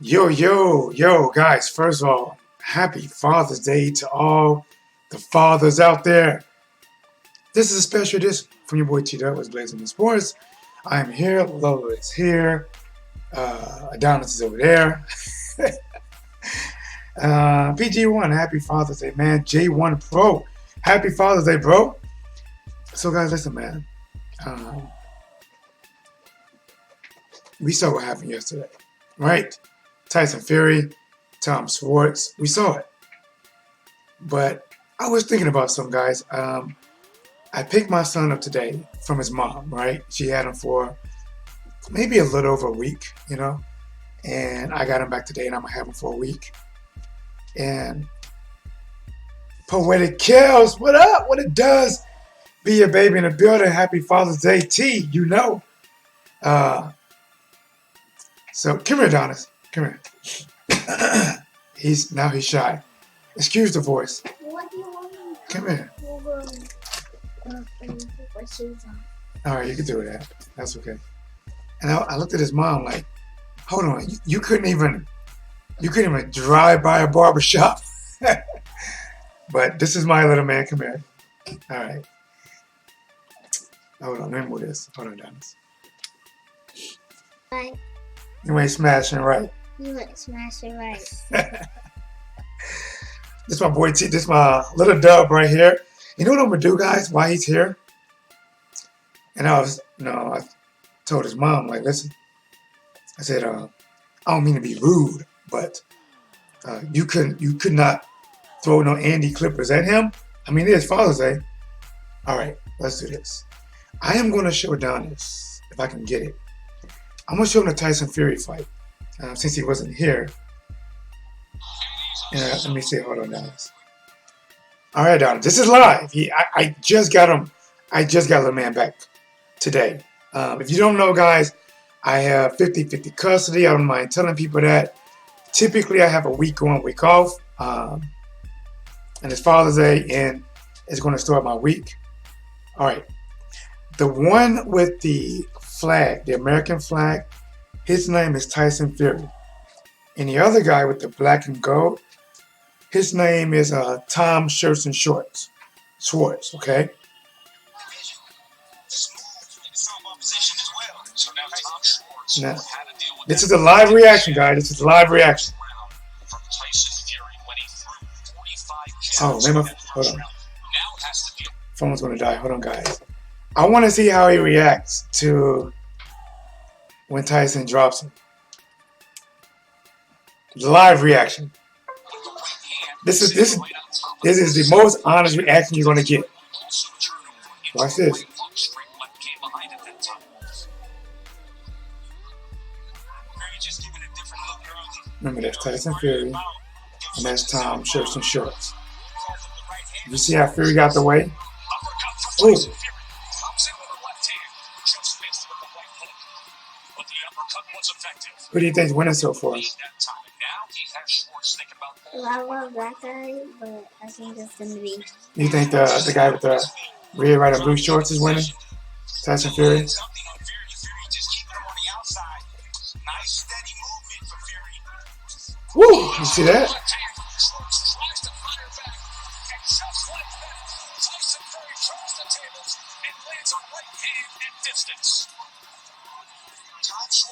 Yo, guys, first of all, happy Father's Day to all the fathers out there. This is a special edition from your boy T Dub was Blazing the Sports. I am here, Lola is here, Adonis is over there. PG1, happy Father's Day, man. J1 Pro, happy Father's Day, bro. So, guys, listen, man. We saw what happened yesterday, right? Tyson Fury, Tom Schwarz, we saw it. But I was thinking about some guys. I picked my son up today from his mom, right? She had him for maybe a little over a week, and I got him back today and I'm gonna have him for a week. And Poetic Kills, what up? What it does? Be your baby in the building. Happy Father's Day, T, So come here, Adonis. Come here. He's shy. Excuse the voice. What do you want me to Come here. All right, you can do that. That's okay. And I looked at his mom like, hold on, you couldn't even drive by a barber shop. But this is my little man. Come here. All right. Hold on, let me move this. Hold on, Adonis. Right. You ain't smashing right. You ain't smashing right. This my boy T. This my little dub right here. You know what I'm gonna do, guys? While he's here, and I told his mom, like, listen. I said, I don't mean to be rude, but you could not throw no Andy Clippers at him. I mean, it's Father's Day. All right, let's do this. I am gonna show Adonis if I can get it. I'm gonna show him the Tyson Fury fight since he wasn't here. Let me see. Hold on, guys. All right, Adonis. This is live. I just got him. I just got the man back today. If you don't know, guys, I have 50-50 custody. I don't mind telling people that. Typically, I have a week on, week off. And it's Father's Day, and it's going to start my week. All right. The one with the flag, the American flag, his name is Tyson Fury. And the other guy with the black and gold, his name is Tom Schwarz, okay? Now, this is a live reaction, guys. This is a live reaction. Oh, man, hold on. Phone's going to die. Hold on, guys. I want to see how he reacts to when Tyson drops him. Live reaction. This is the most honest reaction you're going to get. Watch this. Remember, that's Tyson Fury, and that's Tom Schwarz. You see how Fury got the way? Ooh. Who do you think's winning so far? Well, I love that guy, but I think it's gonna be. You think the guy with the red, white, and blue shorts is winning? Tyson Fury? Woo! You see that?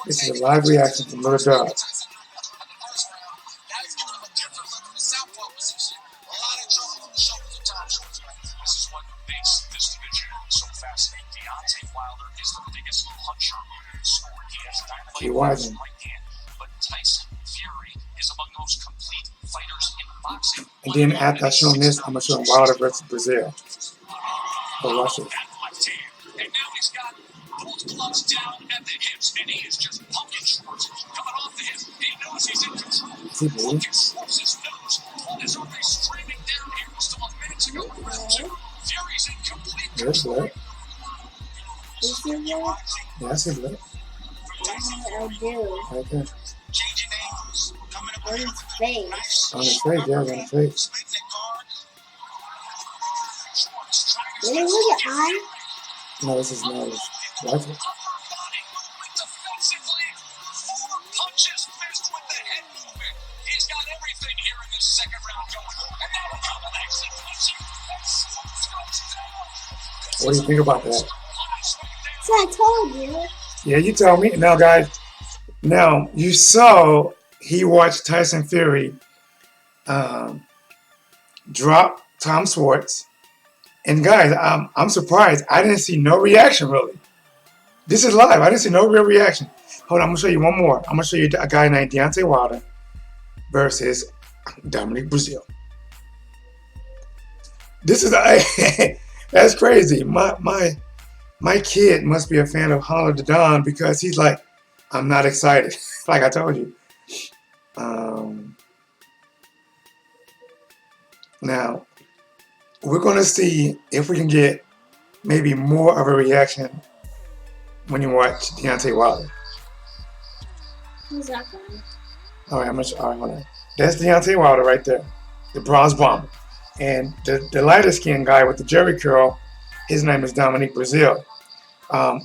This is a live reaction from Little Dog. Keep watching. And then after I show him this, I'm going to show him Wilder versus Brazil. Oh, watch it. And now he's got both gloves down at the hips, and he is just pumping Schwarz. Coming off the hips, he knows he's in control. Look at Schwarz's nose. Blood is already streaming down here. Still a minute to go in round two. Fury's in complete control. Is he blood? Yeah, I see blood. I do. Okay. On his face. On his face, yeah, on his face. Really, look at eye? No, this is nose. Watch it. What do you think about that? So I told you. Yeah, you tell me. Now, guys, now you saw he watched Tyson Fury um, drop Tom Schwarz. And guys, I'm surprised. I didn't see no reaction really. This is live. I didn't see no real reaction. Hold on, I'm gonna show you one more. I'm gonna show you a guy named Deontay Wilder versus Dominic Brazil. This is a that's crazy. My kid must be a fan of Hollow the Dawn because he's like, I'm not excited. Like I told you. Um, Now we're gonna see if we can get maybe more of a reaction when you watch Deontay Wilder. Who's that guy? All right, all right, hold on. That's Deontay Wilder right there, the bronze bomber. And the lighter skinned guy with the jerry curl, his name is Dominic Brazil.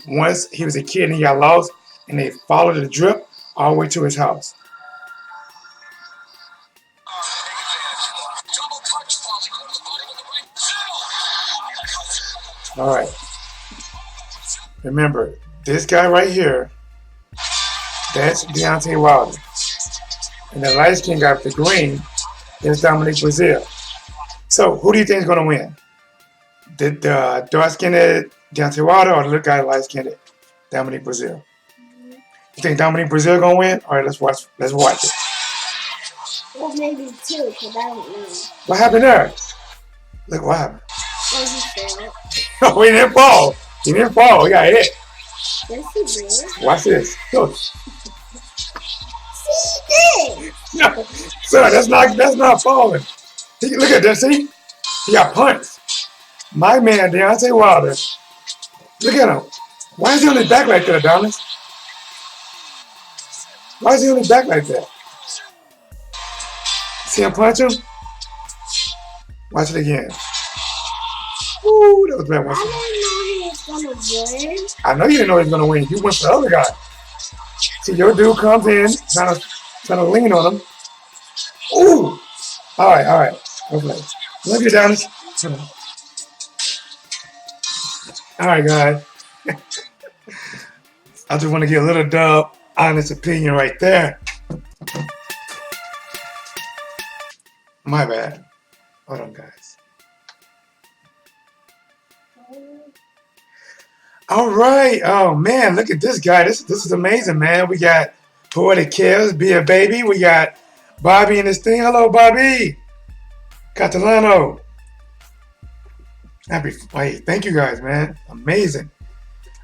Once he was a kid and he got lost, and they followed the drip all the way to his house. All right. Remember, this guy right here, that's Deontay Wilder. And the light skinned guy with the green is Dominic Brazil. So, who do you think is going to win? The dark skinned Deontay Wilder or the little guy light skinned Dominic Brazil? You think Dominic Brazil going to win? All right, let's watch it. Well, maybe two, because I don't know. What happened there? Look, what happened? Oh, he failed. Oh, he didn't fall. He didn't fall. He got hit. Yes, he did. Watch this. Look. See, he did. No, sir, that's not falling. Look at this. See, he got punched. My man, Deontay Wilder. Look at him. Why is he on his back like that, Adonis? Why is he on his back like that? See him punch him? Watch it again. Ooh, that was bad. I didn't know he was going to win. I know you didn't know he was going to win. You went for the other guy. See, your dude comes in, trying to lean on him. Ooh. All right. Okay. Love you, Adonis. All right, guys. I just want to get a little dub, honest opinion right there. My bad. Hold on, guys. All right. Oh, man, look at this guy. This is amazing, man. We got Poetic Kills, Be a Baby. We got Bobby and this thing. Hello, Bobby. Catalano. Thank you guys, man. Amazing.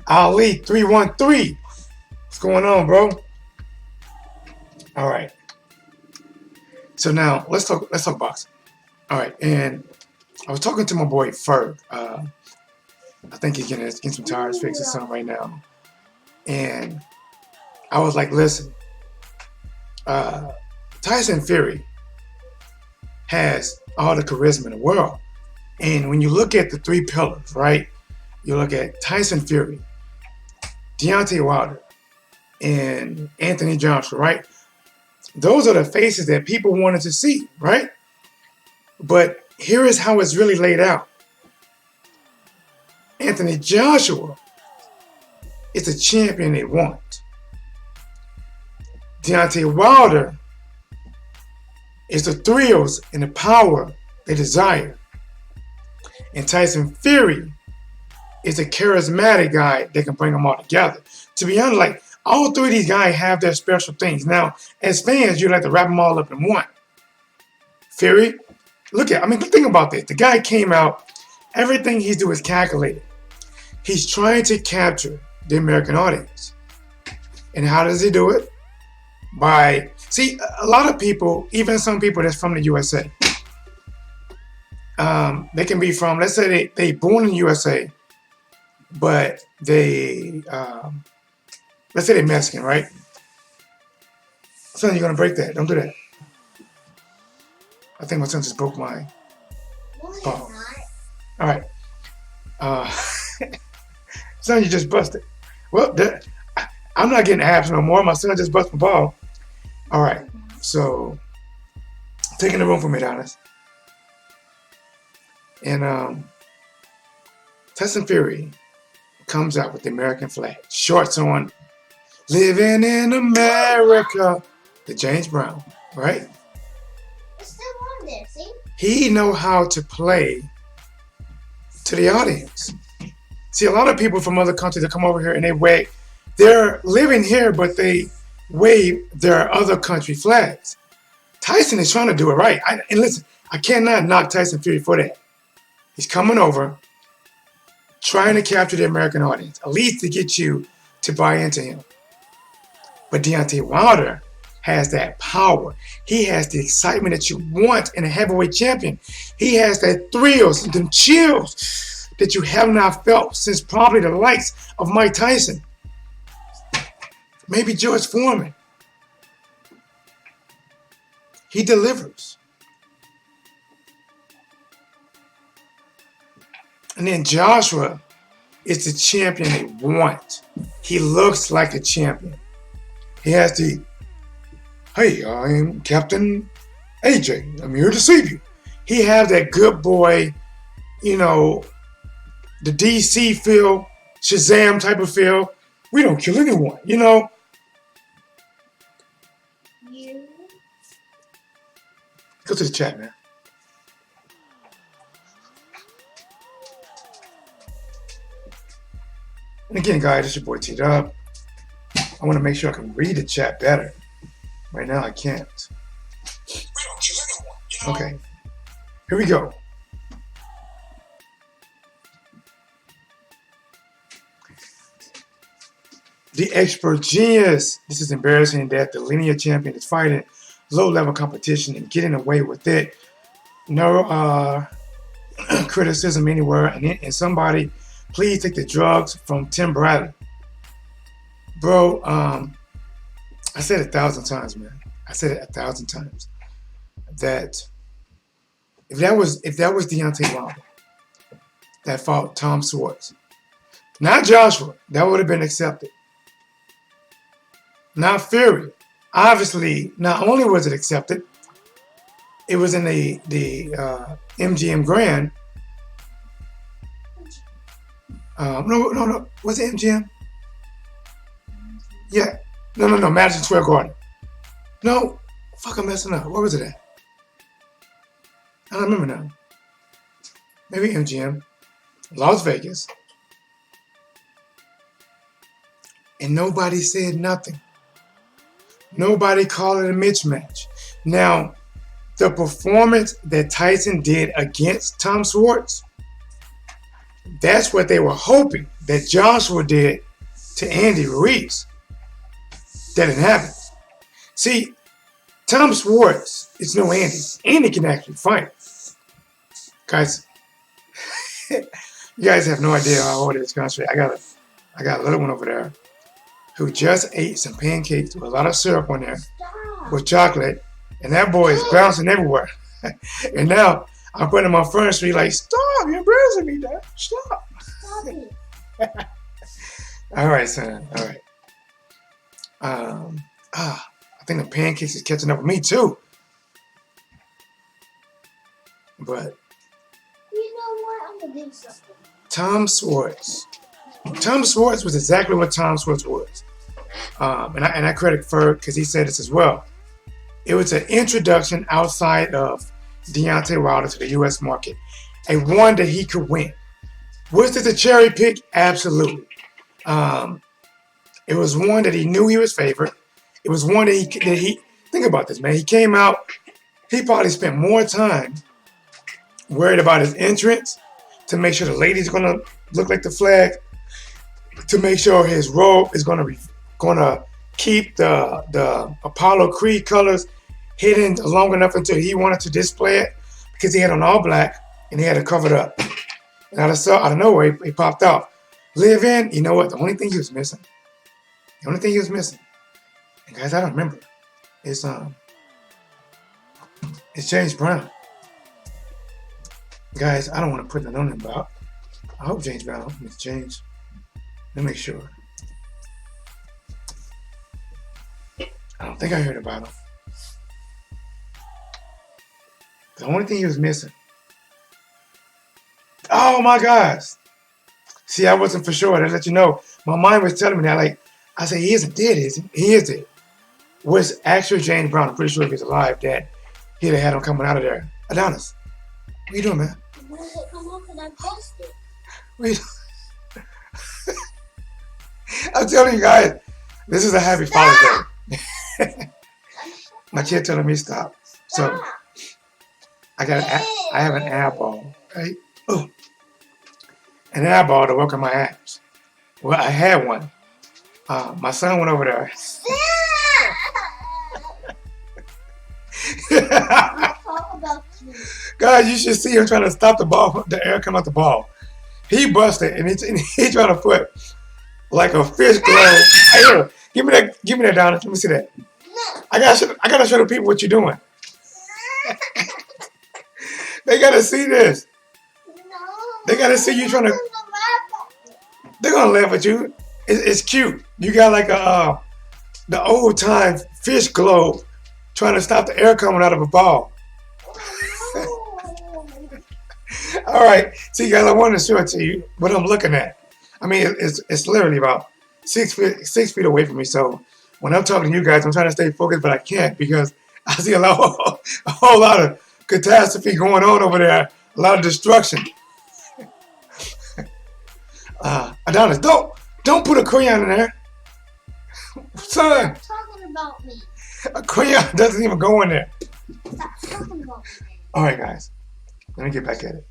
Ali 313. What's going on, bro? All right. So now let's talk boxing. All right, and I was talking to my boy Ferg. I think he's getting some tires fixed or something right now. And I was like, listen, Tyson Fury has all the charisma in the world. And when you look at the three pillars, right? You look at Tyson Fury, Deontay Wilder, and Anthony Joshua, right? Those are the faces that people wanted to see, right? But here is how it's really laid out. Anthony Joshua is the champion they want. Deontay Wilder is the thrills and the power they desire. And Tyson Fury is a charismatic guy that can bring them all together. To be honest, like, all three of these guys have their special things. Now, as fans, you like to wrap them all up in one. Fury, think about this. The guy came out, everything he do is calculated. He's trying to capture the American audience. And how does he do it? A lot of people, even some people that's from the USA, they can be from, let's say they born in the USA, but let's say they're Mexican, right? Son, you're going to break that. Don't do that. I think my son just broke my ball. All right. Son, you just busted. Well, I'm not getting abs no more. My son just busted my ball. All right. So, taking the room for me, Adonis. And Tyson Fury comes out with the American flag, shorts on, living in America. The James Brown, right? It's still on there, see? He know how to play to the audience. See, a lot of people from other countries that come over here and they're living here, but they wave their other country flags. Tyson is trying to do it right. And listen, I cannot knock Tyson Fury for that. He's coming over, trying to capture the American audience, at least to get you to buy into him. But Deontay Wilder has that power. He has the excitement that you want in a heavyweight champion. He has that thrills and them chills that you have not felt since probably the likes of Mike Tyson. Maybe George Foreman. He delivers. And then Joshua is the champion they want. He looks like a champion. He has the, hey, I'm Captain AJ. I'm here to save you. He has that good boy, you know, the DC feel, Shazam type of feel. We don't kill anyone, you know. Go to the chat, man. And again, guys, it's your boy T-Dub. I want to make sure I can read the chat better. Right now, I can't. Okay. Here we go. The expert genius. This is embarrassing that the linear champion is fighting low-level competition and getting away with it. No criticism anywhere. And somebody, please take the drugs from Tim Bradley. Bro, I said it 1,000 times, man. I said it 1,000 times. That if that was Deontay Wilder that fought Tom Schwarz, not Joshua, that would have been accepted. Not Fury. Obviously, not only was it accepted, it was in the MGM Grand. No. Was it MGM? Yeah. No. Madison Square Garden. No. Fuck, I'm messing up. Where was it at? I don't remember now. Maybe MGM. Las Vegas. And nobody said nothing. Nobody called it a mismatch. Now, the performance that Tyson did against Tom Schwarz, that's what they were hoping that Joshua did to Andy Ruiz. That didn't happen. See, Tom Schwarz is no Andy. Andy can actually fight. Guys, you guys have no idea how old this country. I got a little one over there who just ate some pancakes with a lot of syrup on there with chocolate, and that boy is bouncing everywhere. And now I'm putting him on Front Street like, stop, you're embarrassing me, Dad. Stop. All right, son. All right. I think the pancakes is catching up with me too. But you know what? I'm gonna do something. Tom Schwarz. Tom Schwarz was exactly what Tom Schwarz was. And I credit Ferg because he said this as well. It was an introduction outside of Deontay Wilder to the U.S. market. A one that he could win. Was this a cherry pick? Absolutely. It was one that he knew he was favored. It was one that he think about this, man. He came out, he probably spent more time worried about his entrance to make sure the lady's gonna look like the flag, to make sure his robe is gonna keep the Apollo Creed colors hidden long enough until he wanted to display it, because he had on all black and he had it covered up. And out of nowhere, he popped out. Live in, you know what? The only thing he was missing, and guys, I don't remember, it's James Brown. Guys, I don't want to put that on him, but I hope James Brown is James. Let me make sure. I don't think I heard about him. The only thing he was missing. Oh my gosh. See, I wasn't for sure. To let you know, my mind was telling me that. Like, I said, he isn't dead, is he? He is dead. Was actually James Brown. I'm pretty sure if he's alive, that he'd have had him coming out of there. Adonis, what you doing, man? When did it come off and I pressed it? What you I'm telling you guys, this is a happy Father's Day. My kid telling me stop. So I have an eyeball, right? Oh, an eyeball to work on my abs. Well, I had one. My son went over there. Talk about you. Guys, you should see him trying to stop the ball, the air come out the ball. He busted, and he trying to put like a fish glove. Hey, here, give me that, Donna. Let me see that. I gotta show the people what you're doing. They gotta see this. They gotta see you trying to. They're gonna laugh at you. It's cute. You got like the old time fish globe trying to stop the air coming out of a ball. All right, see, guys, I wanted to show it to you what I'm looking at. I mean, it's literally about 6 feet away from me. So when I'm talking to you guys, I'm trying to stay focused, but I can't because I see a whole lot of catastrophe going on over there, a lot of destruction. Adonis, don't put a crayon in there, son. Stop talking about me. A crayon doesn't even go in there. Stop talking about me. All right, guys, let me get back at it.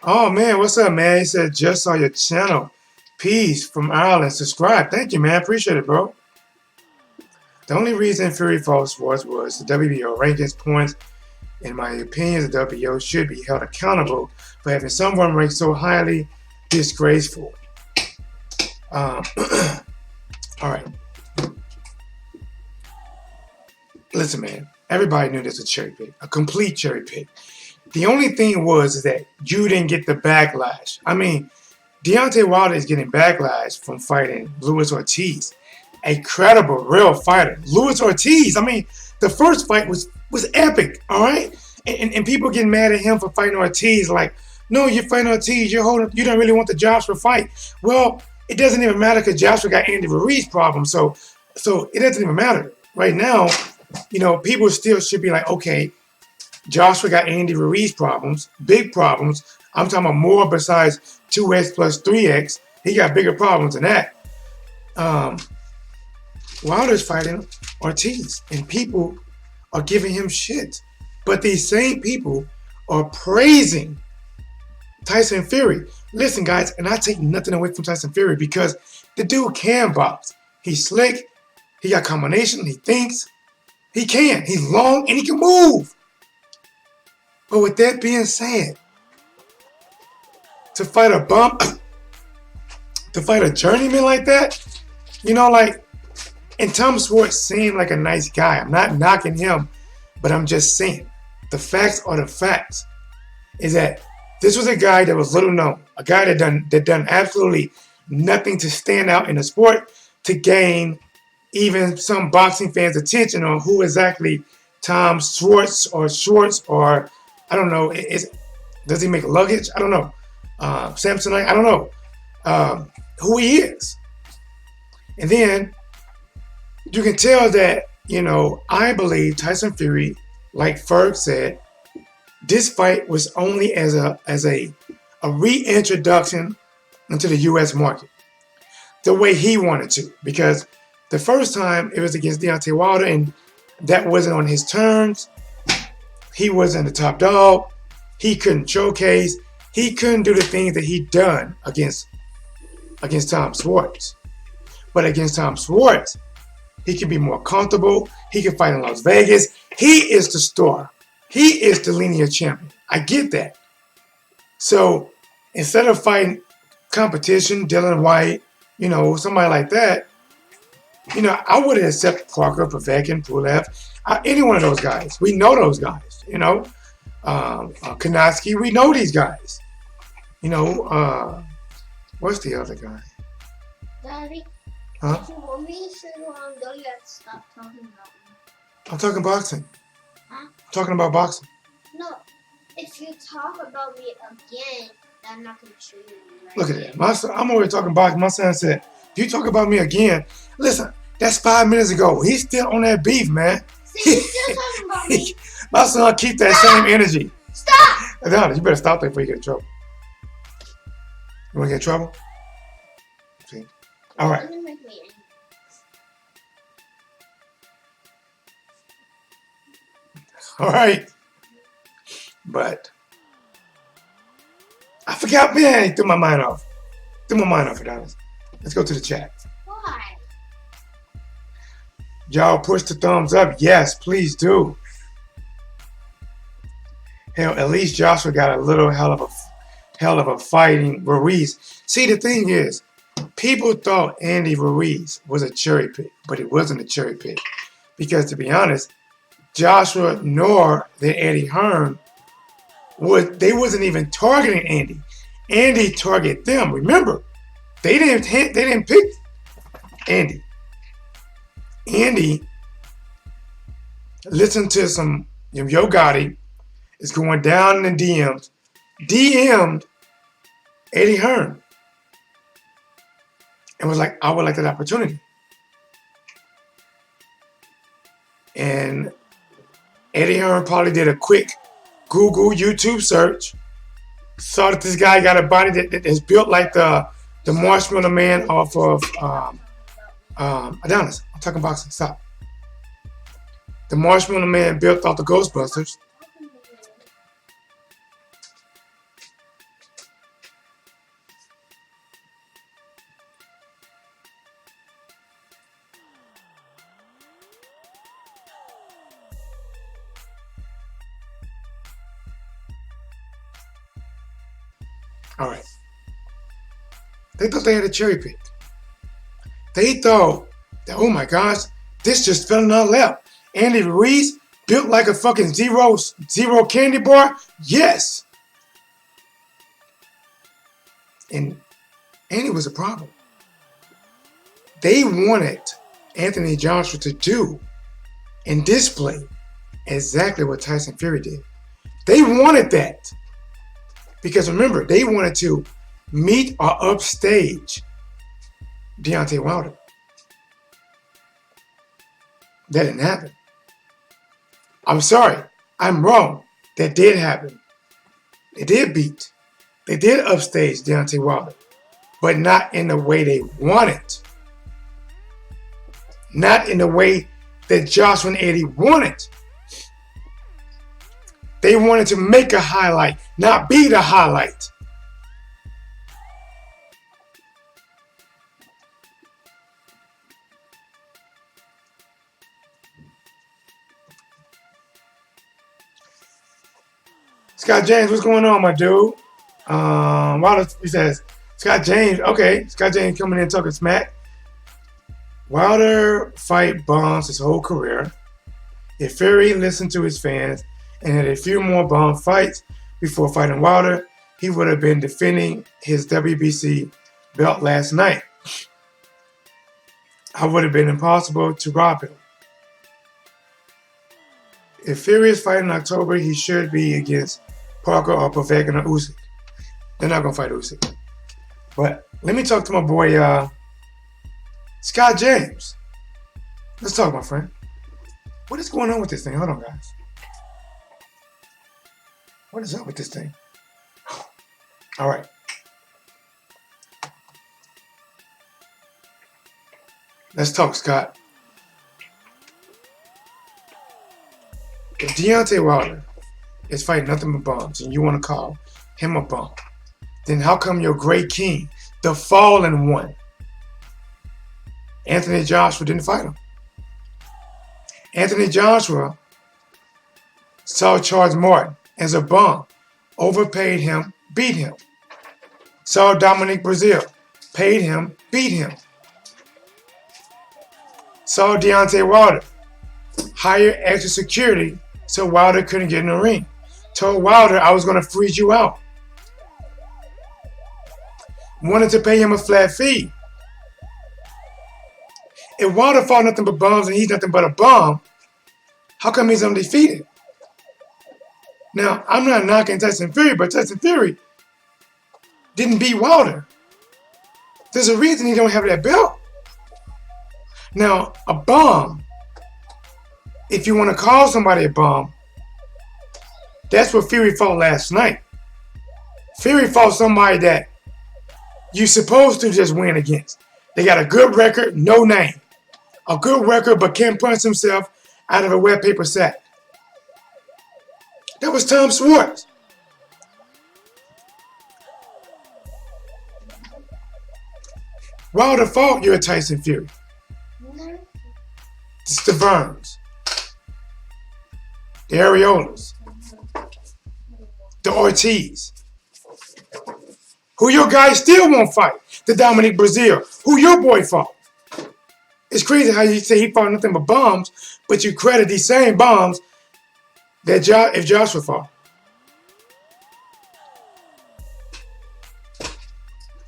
Oh man, what's up, man? He said just saw your channel. Peace from Ireland. Subscribe. Thank you, man. Appreciate it, bro. The only reason Fury fought Schwarz was the WBO rankings points. In my opinion, the WBO should be held accountable for having someone ranked so highly disgraceful. All right. Listen, man. Everybody knew this was a cherry pick, a complete cherry pick. The only thing was that you didn't get the backlash. I mean, Deontay Wilder is getting backlash from fighting Luis Ortiz, a credible, real fighter. Luis Ortiz. I mean, the first fight was epic. All right, and people getting mad at him for fighting Ortiz. Like, no, you're fighting Ortiz. You don't really want the Joshua fight. Well, it doesn't even matter because Joshua got Andy Ruiz problem. So it doesn't even matter right now. You know, people still should be like, okay, Joshua got Andy Ruiz problems, big problems. I'm talking about more besides 2x plus 3x. He got bigger problems than that. Wilder's fighting Ortiz, and people are giving him shit. But these same people are praising Tyson Fury. Listen, guys, and I take nothing away from Tyson Fury because the dude can box. He's slick. He got combination. He thinks. He can. He's long, and he can move. But with that being said, to fight a journeyman like that, you know, like, and Tom Schwarz seemed like a nice guy. I'm not knocking him, but I'm just saying the facts are the facts. Is that this was a guy that was little known, a guy that done absolutely nothing to stand out in the sport to gain even some boxing fans' attention on who exactly Tom Schwarz or I don't know. Does he make luggage? I don't know. Samsonite? I don't know. Who he is. And then you can tell that, you know, I believe Tyson Fury, like Ferg said, this fight was only as a reintroduction into the U.S. market, the way he wanted to. Because the first time it was against Deontay Wilder, and that wasn't on his terms. He wasn't the top dog. He couldn't showcase. He couldn't do the things that he'd done against Tom Schwarz. But against Tom Schwarz, he can be more comfortable. He can fight in Las Vegas. He is the star. He is the linear champion. I get that. So instead of fighting competition, Dylan White, you know, somebody like that, you know, I would have accepted Parker, Povetkin, Pulev, any one of those guys. We know those guys, you know. Kanowski, we know these guys. You know, what's the other guy? Daddy, Huh? if you want me to say where I'm going, you have to stop talking about me. I'm talking boxing. Huh? I'm talking about boxing. No, If you talk about me again, I'm not gonna show you. Right? Look at that. My son, I'm already talking about. My son said, "If you talk about me again, listen. That's 5 minutes ago. He's still on that beef, man. See, he's still talking about me. My son keep that same energy. Stop! Adonis, you better stop that before you get in trouble. You want to get in trouble? See? All right. All right. But I forgot, man. He threw my mind off. Adonis. Let's go to the chat. Why? Y'all push the thumbs up. Yes, please do. Hell, at least Joshua got a little hell of a fighting Ruiz. See, the thing is, people thought Andy Ruiz was a cherry pick, but it wasn't a cherry pick. Because to be honest, Joshua nor the Eddie Hearn they wasn't even targeting Andy. Andy targeted them. Remember, they didn't pick Andy. Andy listened to some Yo Gotti is going down in the DM'd Eddie Hearn, and was like, I would like that opportunity. And Eddie Hearn probably did a quick Google, YouTube search, saw that this guy got a body that is built like the Marshmallow Man off of Adonis. I'm talking boxing. Stop. The Marshmallow Man built off the Ghostbusters. All right. They thought they had a cherry pick. They thought that, oh my gosh, this just fell in our lap. Andy Ruiz built like a fucking zero candy bar? Yes. And Andy was a problem. They wanted Anthony Joshua to do and display exactly what Tyson Fury did. They wanted that. Because remember, they wanted to meet or upstage Deontay Wilder. That didn't happen. I'm sorry. I'm wrong. That did happen. They did beat. They did upstage Deontay Wilder. But not in the way they wanted. Not in the way that Joshua and Eddie wanted. They wanted to make a highlight, not be the highlight. Scott James, what's going on, my dude? Wilder, he says, Scott James, okay. Scott James coming in talking smack. Wilder fight bombs his whole career. If Fury listened to his fans and had a few more bomb fights before fighting Wilder, he would have been defending his WBC belt last night. I would have been impossible to rob him. If Fury is fighting in October, he should be against Parker or Povetkin or Usyk. They're not going to fight Usyk. But let me talk to my boy, Scott James. Let's talk, my friend. What is going on with this thing? Hold on, guys. What is up with this thing? All right. Let's talk, Scott. If Deontay Wilder is fighting nothing but bums and you want to call him a bum, then how come your great king, the fallen one, Anthony Joshua, didn't fight him? Anthony Joshua saw Charles Martin as a bum, overpaid him, beat him. Saw Dominic Brazil, paid him, beat him. Saw Deontay Wilder, hired extra security so Wilder couldn't get in the ring. Told Wilder I was going to freeze you out. Wanted to pay him a flat fee. If Wilder fought nothing but bums and he's nothing but a bum, how come he's undefeated? Now, I'm not knocking Tyson Fury, but Tyson Fury didn't beat Wilder. There's a reason he don't have that belt. Now, a bomb, if you want to call somebody a bomb, that's what Fury fought last night. Fury fought somebody that you're supposed to just win against. They got a good record, no name. A good record, but can't punch himself out of a wet paper sack. That was Tom Schwarz. Wilder fought your Tyson Fury. It's the Verns, the Areolas, the Ortiz. Who your guy still won't fight. The Dominic Brazil, who your boy fought. It's crazy how you say he fought nothing but bombs, but you credit these same bombs that if Joshua fought.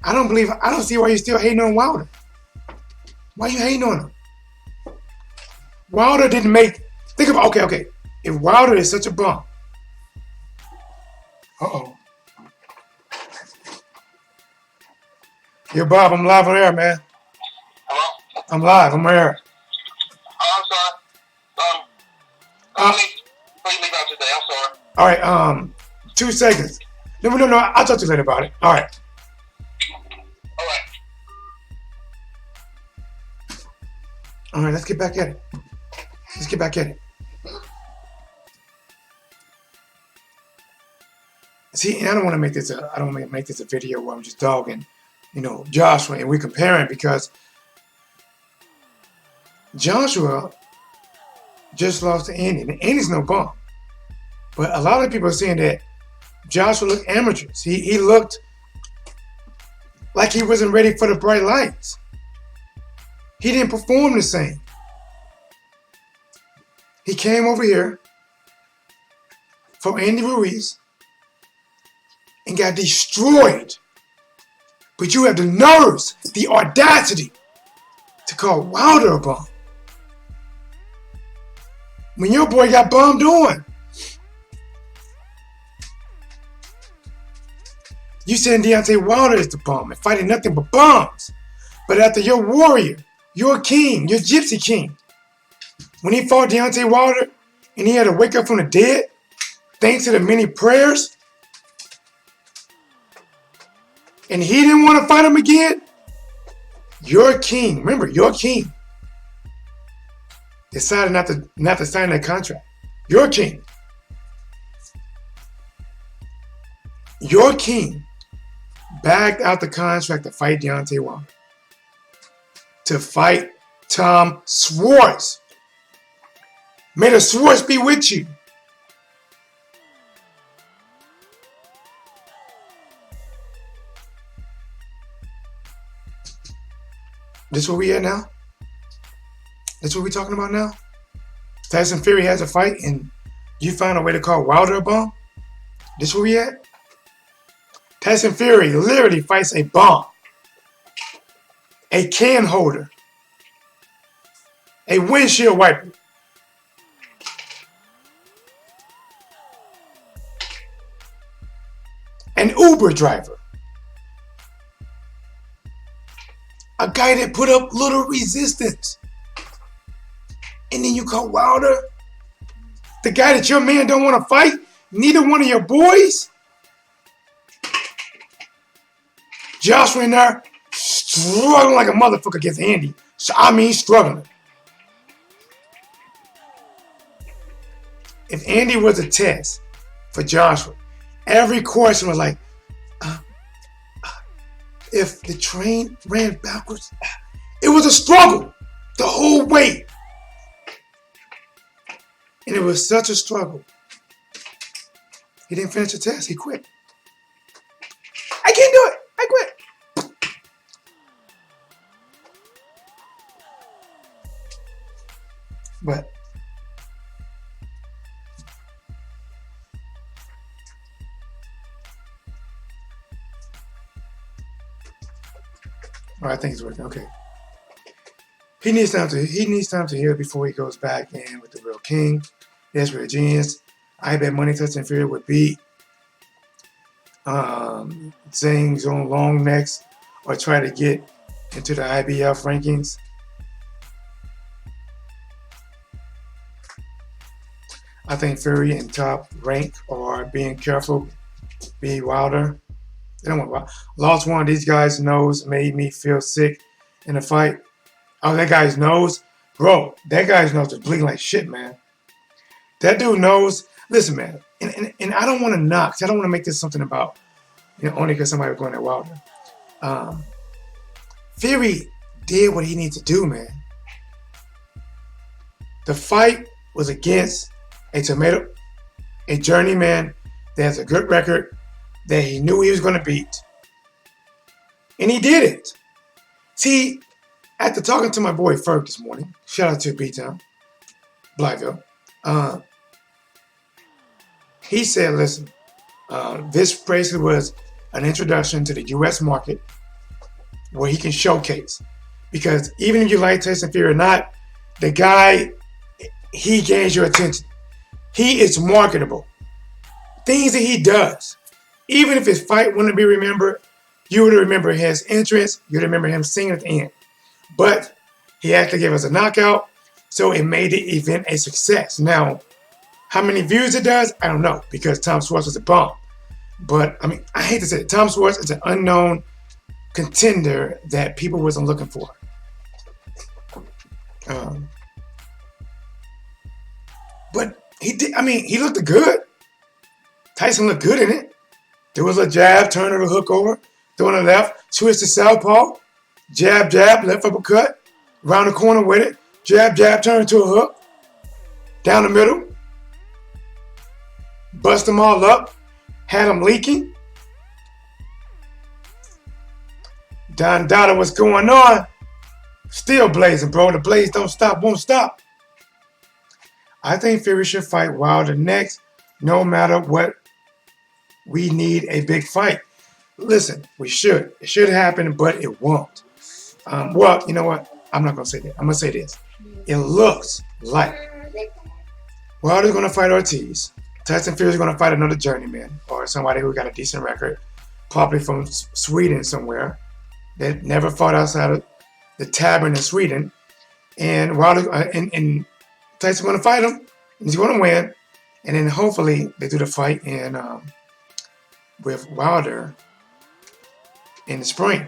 I don't see why you're still hating on Wilder. Why are you hating on him? Wilder didn't make, think about, okay. If Wilder is such a bum. Uh-oh. Yo, Bob, I'm live on air, man. Hello? I'm live, I'm on air. Oh, I'm sorry. Please leave out today, I'm sorry. All right, 2 seconds. No, I'll talk to you later about it. All right. All right, let's get back at it. See, and I don't want to make this a video where I'm just dogging, Joshua, and we're comparing because Joshua just lost to Andy, and Andy's no bum. But a lot of people are saying that Joshua looked amateurish. He looked like he wasn't ready for the bright lights. He didn't perform the same. He came over here for Andy Ruiz and got destroyed. But you have the nerves, the audacity to call Wilder a bum. When your boy got bombed on. You saying Deontay Wilder is the bum and fighting nothing but bombs. But after your warrior, your king, your gypsy king, when he fought Deontay Wilder and he had to wake up from the dead, thanks to the many prayers, and he didn't want to fight him again, your king, remember, your king, decided not to sign that contract. Your king. Your king backed out the contract to fight Deontay Wilder. To fight Tom Schwarz. May the Schwarz be with you. This where we at now? That's what we talking about now? Tyson Fury has a fight and you find a way to call Wilder a bum? This where we at? Tyson Fury literally fights a bum. A can holder. A windshield wiper. An Uber driver. A guy that put up little resistance. And then you call Wilder the guy that your man don't want to fight? Neither one of your boys? Joshua in there struggling like a motherfucker against Andy. So I mean struggling. If Andy was a test for Joshua, every question was like, if the train ran backwards, it was a struggle the whole way. And it was such a struggle. He didn't finish the test. He quit. I can't do it. I quit. But I think it's working. Okay. He needs time to heal before he goes back in with the real king. That's where Genius. I bet money Tyson Fury would beat Zhang's on long necks or try to get into the IBF rankings. I think Fury and Top rank are being careful, be Wilder. They don't want Wilder. Lost one of these guys' nose made me feel sick in the fight. Oh, that guy's nose? Bro, that guy's nose is bleeding like shit, man. That dude knows. Listen, man, and I don't want to knock. I don't want to make this something about, only because somebody was going at Wilder. Fury did what he needs to do, man. The fight was against a journeyman that has a good record that he knew he was going to beat. And he did it. See, after talking to my boy Ferg this morning, shout out to B-Town, Blyville, he said, listen, this basically was an introduction to the U.S. market where he can showcase. Because even if you like Tyson Fury or not, the guy, he gains your attention. He is marketable. Things that he does. Even if his fight wouldn't be remembered, you would remember his entrance, you'd remember him singing at the end. But he actually gave us a knockout, so it made the event a success. Now, how many views it does, I don't know, because Tom Schwarz was a bomb. But, I mean, I hate to say it, Tom Schwarz is an unknown contender that people wasn't looking for. But he did, I mean, he looked good. Tyson looked good in it. There was a jab, turn of the hook over, throw on the left, switch to southpaw, jab, jab, left uppercut, round the corner with it, jab, jab, turn to a hook, down the middle, bust them all up, had them leaking. Don Dada, what's going on? Still blazing, bro. The blaze don't stop, won't stop. I think Fury should fight Wilder next, no matter what. We need a big fight. Listen, we should. It should happen, but it won't. Well, you know what? I'm not going to say that. I'm going to say this. It looks like Wilder's going to fight Ortiz. Tyson Fury is going to fight another journeyman or somebody who got a decent record, probably from Sweden somewhere, that never fought outside of the tavern in Sweden. And Wilder and Tyson's going to fight him. And he's going to win. And then hopefully they do the fight in with Wilder in the spring.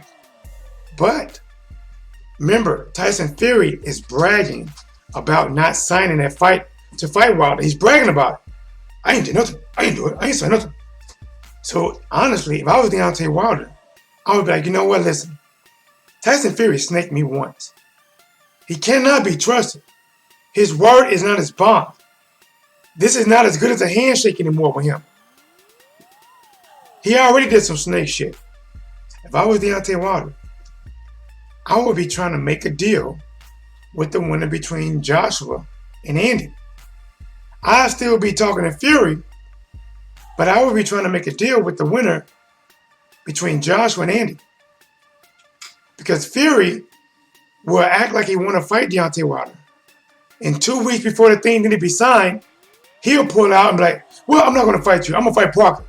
But remember, Tyson Fury is bragging about not signing that fight to fight Wilder. He's bragging about it. I ain't do nothing. I ain't do it. I ain't sign nothing. So honestly, if I was Deontay Wilder, I would be like, you know what, listen. Tyson Fury snaked me once. He cannot be trusted. His word is not his bond. This is not as good as a handshake anymore with him. He already did some snake shit. If I was Deontay Wilder, I would be trying to make a deal with the winner between Joshua and Andy. I'd still be talking to Fury, but I would be trying to make a deal with the winner between Joshua and Andy. Because Fury will act like he want to fight Deontay Wilder. And 2 weeks before the thing need to be signed, he'll pull out and be like, well, I'm not going to fight you. I'm going to fight Parker.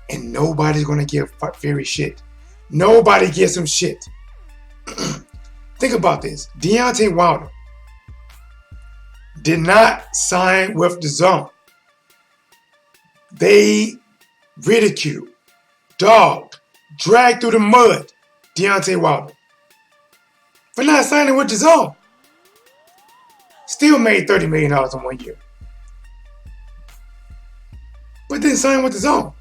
And nobody's going to give Fury shit. Nobody gives him shit. Think about this. Deontay Wilder did not sign with the Zone. They ridiculed, dogged, dragged through the mud Deontay Wilder for not signing with the Zone. Still made $30 million in 1 year. But didn't sign with the Zone.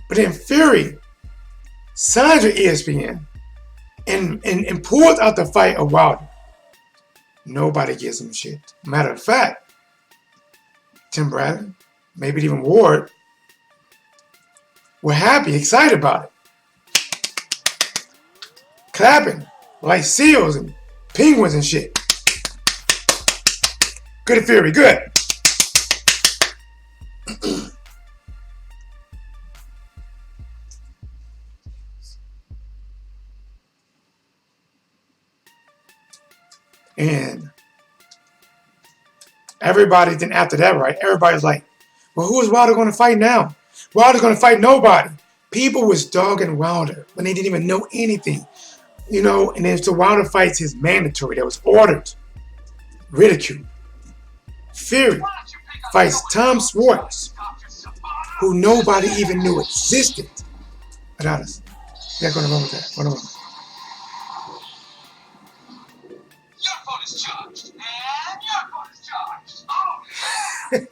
But then Fury signs with ESPN and pulls out the fight of Wilder. Nobody gives him shit. Matter of fact, Tim Bradley, maybe even Ward, were happy, excited about it. Clapping like seals and penguins and shit. Good at Fury, good. And Everybody, then after that, right, everybody's like, well, who is Wilder going to fight now? Wilder's going to fight nobody. People was dogging Wilder when they didn't even know anything. You know, and then so Wilder fights his mandatory that was ordered, ridiculed. Fury fights Tom Schwarz, who nobody even knew existed. Adonis, yeah, going to run with that. Going to run. Your phone is charged, and your phone is charged.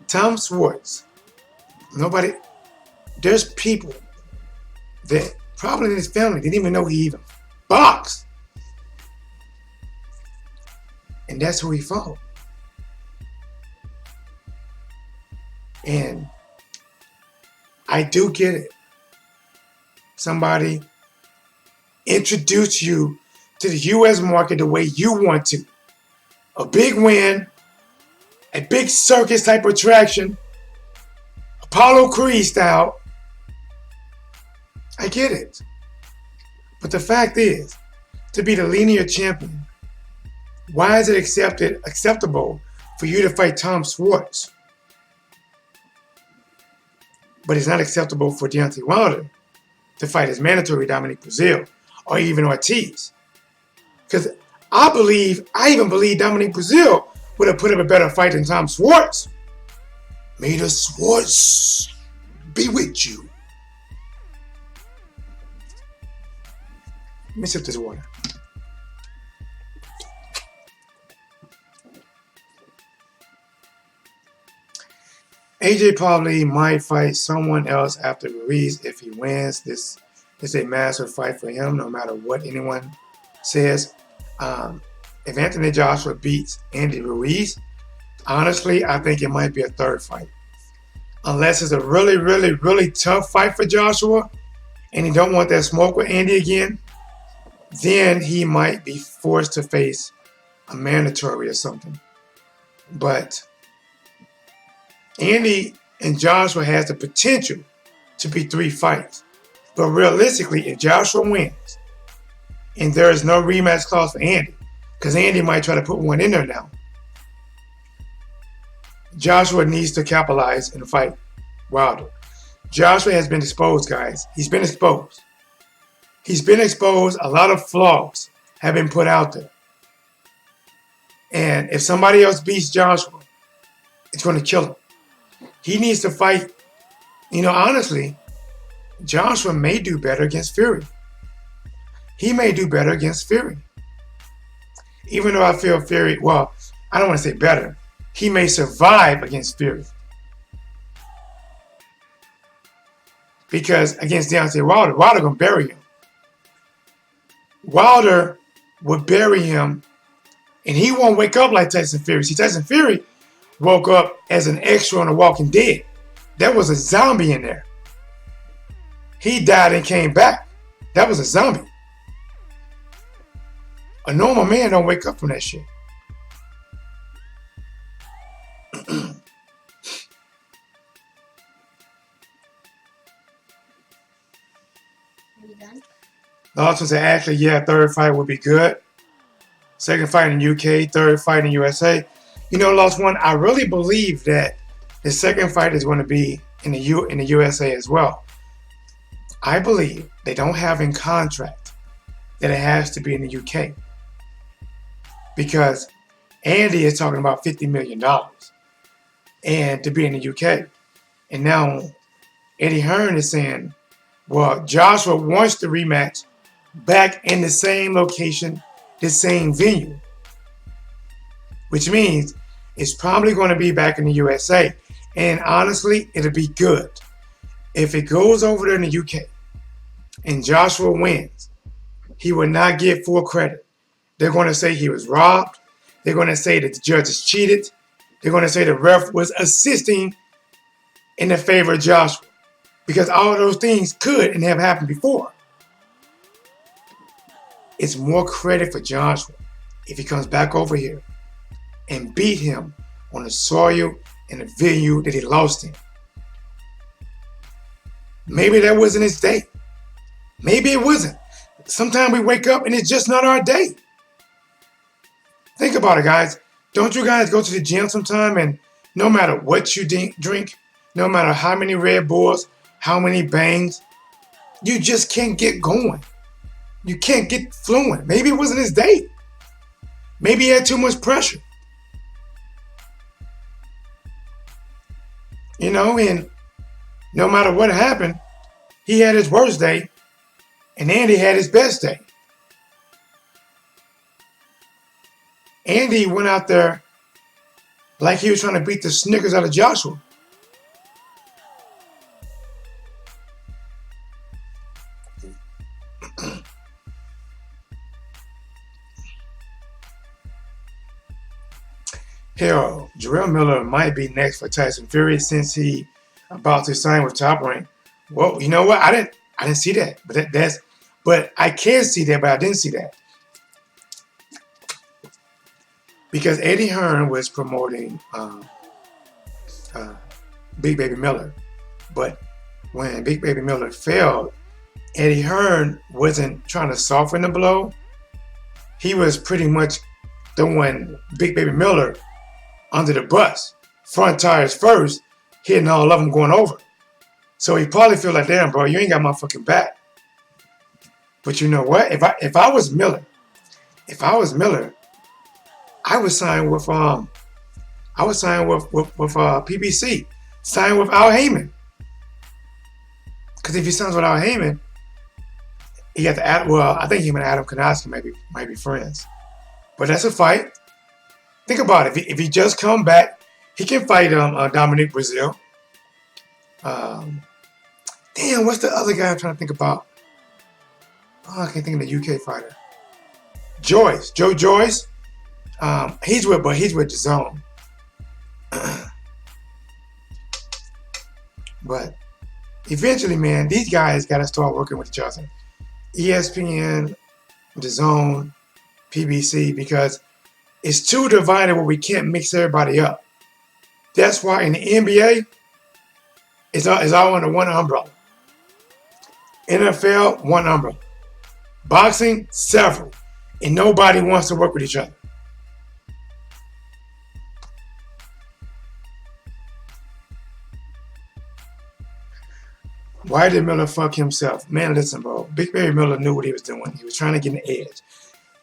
Tom Schwarz. Nobody. There's people that probably in his family didn't even know he even boxed. And that's who he fought. And I do get it. Somebody introduce you to the U.S. market the way you want to. A big win, a big circus type of attraction, Apollo Creed style. I get it. But the fact is, to be the linear champion, why is it acceptable for you to fight Tom Schwarz? But it's not acceptable for Deontay Wilder to fight his mandatory Dominic Brazil or even Ortiz. Because I even believe Dominic Brazil would have put up a better fight than Tom Schwarz. May the Schwarz be with you. Let me sip this water. AJ probably might fight someone else after Ruiz if he wins. This is a massive fight for him, no matter what anyone says. If Anthony Joshua beats Andy Ruiz, honestly, I think it might be a third fight. Unless it's a really, really, really tough fight for Joshua and he don't want that smoke with Andy again, then he might be forced to face a mandatory or something. But Andy and Joshua has the potential to be 3 fights. But realistically, if Joshua wins and there is no rematch clause for Andy, because Andy might try to put one in there now, Joshua needs to capitalize and fight Wilder. Joshua has been exposed, guys. He's been exposed. He's been exposed. A lot of flaws have been put out there. And if somebody else beats Joshua, it's going to kill him. He needs to fight. You know, honestly, Joshua may do better against Fury. He may do better against Fury. Even though I feel Fury, well, I don't want to say better. He may survive against Fury. Because against Deontay Wilder, Wilder going to bury him. Wilder will bury him, and he won't wake up like Tyson Fury. See, Tyson Fury woke up as an extra on The Walking Dead. There was a zombie in there. He died and came back. That was a zombie. A normal man don't wake up from that shit. Are you done? Lawson said, actually, yeah, third fight would be good. Second fight in the UK, third fight in USA. You know, Lost One, I really believe that the second fight is going to be in the USA as well. I believe they don't have in contract that it has to be in the UK. Because Andy is talking about $50 million and to be in the UK. And now Eddie Hearn is saying, well, Joshua wants the rematch back in the same location, the same venue. Which means it's probably going to be back in the USA. And honestly, it'll be good. If it goes over there in the UK and Joshua wins, he will not get full credit. They're going to say he was robbed. They're going to say that the judges cheated. They're going to say the ref was assisting in the favor of Joshua. Because all of those things could and have happened before. It's more credit for Joshua if he comes back over here and beat him on the soil and the venue that he lost in. Maybe that wasn't his day. Maybe it wasn't. Sometimes we wake up and it's just not our day. Think about it, guys. Don't you guys go to the gym sometime and no matter what you drink, no matter how many Red Bulls, how many bangs, you just can't get going. You can't get fluent. Maybe it wasn't his day. Maybe he had too much pressure. You know, and no matter what happened, he had his worst day, and Andy had his best day. Andy went out there like he was trying to beat the Snickers out of Joshua. Hell, Jarrell Miller might be next for Tyson Fury since he about to sign with Top Rank. Well, you know what? I didn't see that, but I can see that, but I didn't see that because Eddie Hearn was promoting Big Baby Miller, but when Big Baby Miller failed, Eddie Hearn wasn't trying to soften the blow. He was pretty much throwing Big Baby Miller under the bus, front tires first, hitting all of them going over. So he probably feel like, damn, bro, you ain't got my fucking back. But you know what? If I was Miller, I would sign with PBC, sign with Al Heyman. Because if he signs with Al Heyman, he got to add. Well, I think him and Adam Konoski might be friends. But that's a fight. Think about it. If he just come back, he can fight Dominic Brazil. Damn, what's the other guy I'm trying to think about? Oh, I can't think of the UK fighter. Joe Joyce. He's with the Zone. But eventually, man, these guys got to start working with each other. ESPN, the Zone, PBC, because it's too divided where we can't mix everybody up. That's why in the NBA, it's all under one umbrella. NFL, one umbrella. Boxing, several. And nobody wants to work with each other. Why did Miller fuck himself? Man, listen, bro. Big Baby Miller knew what he was doing. He was trying to get an edge.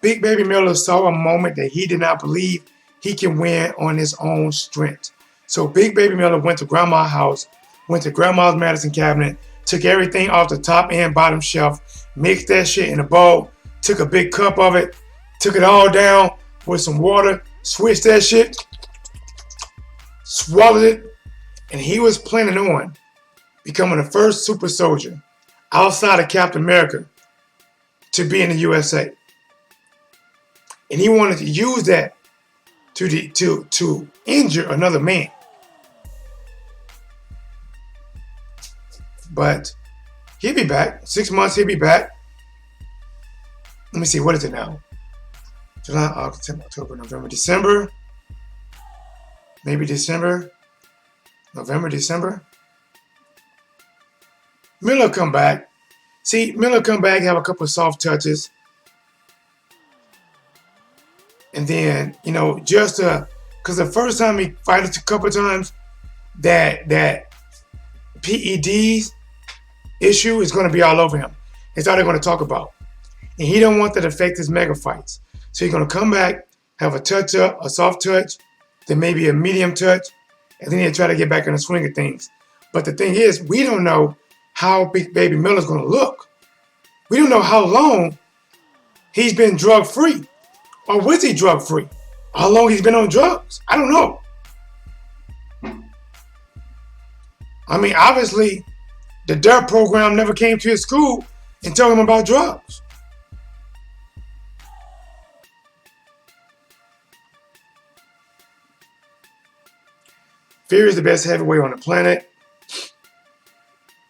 Big Baby Miller saw a moment that he did not believe he can win on his own strength. So Big Baby Miller went to Grandma's house, went to Grandma's medicine cabinet, took everything off the top and bottom shelf, mixed that shit in a bowl, took a big cup of it, took it all down with some water, switched that shit, swallowed it, and he was planning on becoming the first super soldier outside of Captain America to be in the USA. And he wanted to use that to injure another man. But he'll be back. 6 months, he'll be back. Let me see, what is it now? July, August, September, October, November, December. Maybe December. November, December. Miller come back. See, Miller come back, have a couple of soft touches. And then, just because the first time he fought a couple of times, that PEDs issue is going to be all over him. It's all they're going to talk about. And he don't want that to affect his mega fights. So he's going to come back, have a touch up, a soft touch, then maybe a medium touch, and then he'll try to get back in the swing of things. But the thing is, we don't know how Big Baby Miller's going to look. We don't know how long he's been drug-free. Or was he drug-free? How long he's been on drugs? I don't know. I mean, obviously, the DARE program never came to his school and told him about drugs. Fury is the best heavyweight on the planet.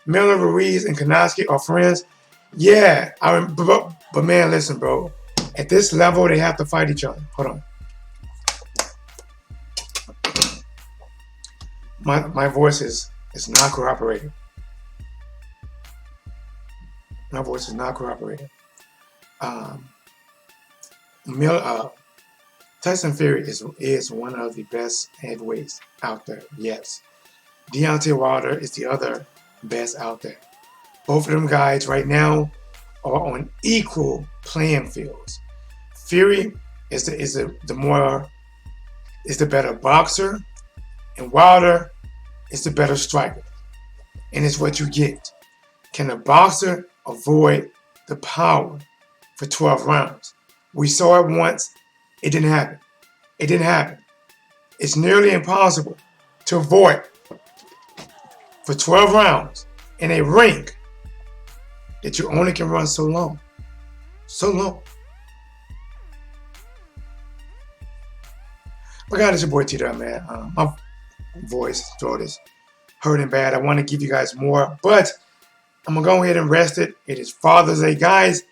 Miller, Ruiz, and Konoski are friends. Yeah, but man, listen, bro. At this level, they have to fight each other. Hold on. My voice is not cooperating. My voice is not cooperating. Tyson Fury is one of the best heavyweights out there. Yes. Deontay Wilder is the other best out there. Both of them guys right now are on equal playing fields. Fury is the better boxer, and Wilder is the better striker. And it's what you get. Can a boxer avoid the power for 12 rounds? We saw it once. It didn't happen. It didn't happen. It's nearly impossible to avoid for 12 rounds in a ring that you only can run so long. So long. But God, it's your boy T-Dub, man. My throat is hurting bad. I want to give you guys more, but I'm going to go ahead and rest it. It is Father's Day. Guys,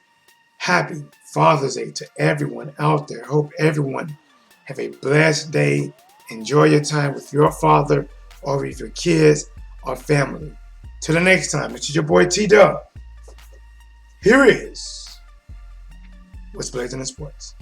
happy Father's Day to everyone out there. Hope everyone have a blessed day. Enjoy your time with your father or with your kids or family. Till the next time, it's your boy T-Dub. Here is what's blazing in sports.